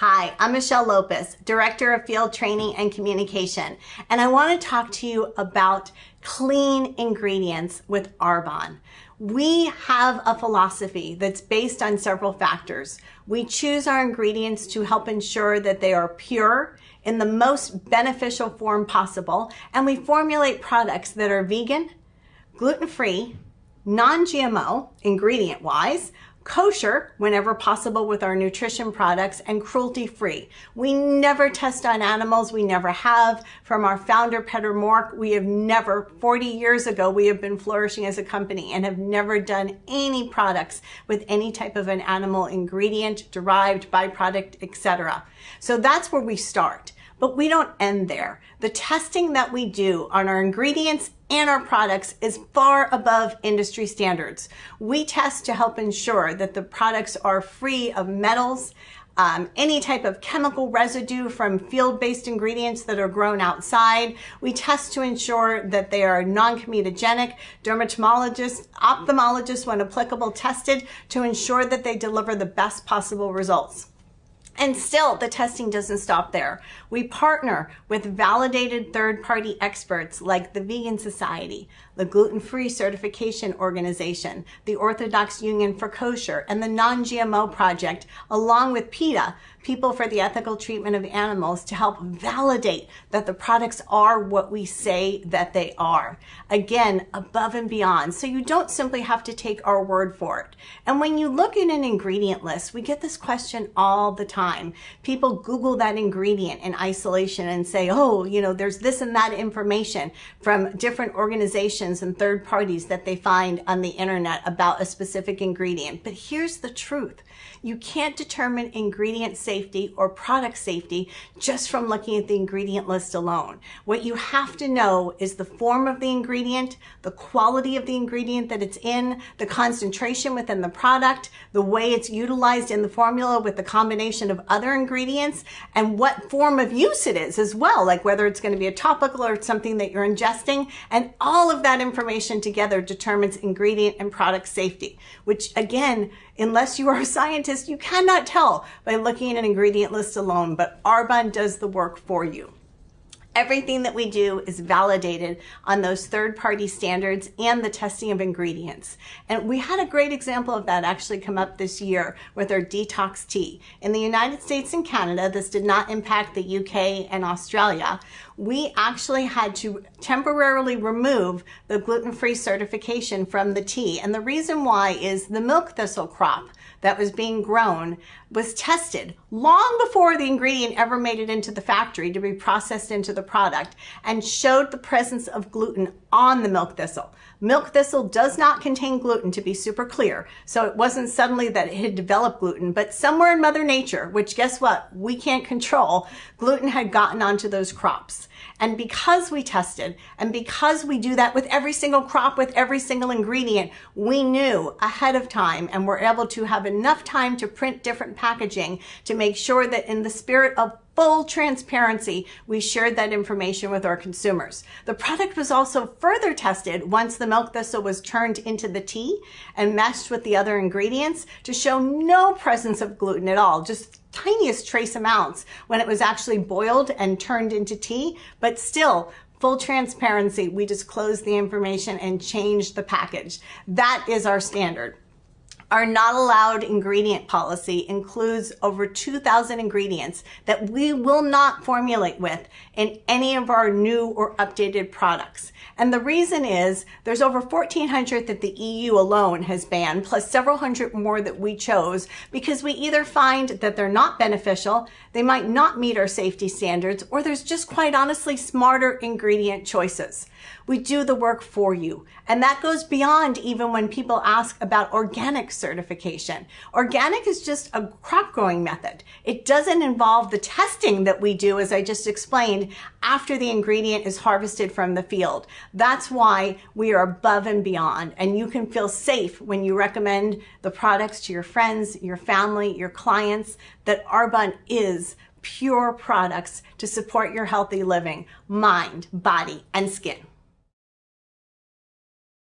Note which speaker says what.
Speaker 1: Hi, I'm Michele Lopes, Director of Field Training and Communication, and I want to talk to you about clean ingredients with Arbonne. We have a philosophy that's based on several factors. We choose our ingredients to help ensure that they are pure in the most beneficial form possible, and we formulate products that are vegan, gluten-free, non-GMO, ingredient-wise, kosher whenever possible with our nutrition products, and cruelty-free. We never test on animals. We never have. From our founder, Peter Mork, we have never, 40 years ago, we have been flourishing as a company and have never done any products with any type of an animal ingredient, derived, byproduct, etc. So that's where we start. But we don't end there. The testing that we do on our ingredients and our products is far above industry standards. We test to help ensure that the products are free of metals, any type of chemical residue from field-based ingredients that are grown outside. We test to ensure that they are non-comedogenic. Dermatologists, ophthalmologists, when applicable, tested to ensure that they deliver the best possible results. And still, the testing doesn't stop there. We partner with validated third-party experts like the Vegan Society, the Gluten-Free Certification Organization, the Orthodox Union for Kosher, and the Non-GMO Project, along with PETA, People for the Ethical Treatment of Animals, to help validate that the products are what we say that they are. Again, above and beyond. So you don't simply have to take our word for it. And when you look at an ingredient list, we get this question all the time. People Google that ingredient in isolation and say, oh, you know, there's this and that information from different organizations and third parties that they find on the internet about a specific ingredient. But here's the truth. You can't determine ingredient safety or product safety just from looking at the ingredient list alone. What you have to know is the form of the ingredient, the quality of the ingredient that it's in, the concentration within the product, the way it's utilized in the formula with the combination of other ingredients, and what form of use it is as well, like whether it's going to be a topical or something that you're ingesting. And all of that information together determines ingredient and product safety, which again, unless you are a scientist, you cannot tell by looking at an ingredient list alone, but Arbonne does the work for you. Everything that we do is validated on those third-party standards and the testing of ingredients. And we had a great example of that actually come up this year with our detox tea. In the United States and Canada, this did not impact the UK and Australia. We actually had to temporarily remove the gluten-free certification from the tea. And the reason why is the milk thistle crop that was being grown was tested long before the ingredient ever made it into the factory to be processed into the product, and showed the presence of gluten on the milk thistle. Milk thistle does not contain gluten, to be super clear. So it wasn't suddenly that it had developed gluten, but somewhere in Mother Nature, which guess what, we can't control, gluten had gotten onto those crops. And because we tested, and because we do that with every single crop, with every single ingredient, we knew ahead of time and were able to have enough time to print different packaging to make sure that in the spirit of full transparency, we shared that information with our consumers. The product was also further tested once the milk thistle was turned into the tea and meshed with the other ingredients to show no presence of gluten at all, just tiniest trace amounts when it was actually boiled and turned into tea, but still, full transparency, we disclosed the information and changed the package. That is our standard. Our not allowed ingredient policy includes over 2,000 ingredients that we will not formulate with in any of our new or updated products. And the reason is there's over 1,400 that the EU alone has banned, plus several hundred more that we chose because we either find that they're not beneficial, they might not meet our safety standards, or there's just quite honestly smarter ingredient choices. We do the work for you. And that goes beyond even when people ask about organic certification. Organic is just a crop growing method. It doesn't involve the testing that we do, as I just explained, after the ingredient is harvested from the field. That's why we are above and beyond. And you can feel safe when you recommend the products to your friends, your family, your clients, that Arbonne is pure products to support your healthy living, mind, body, and skin.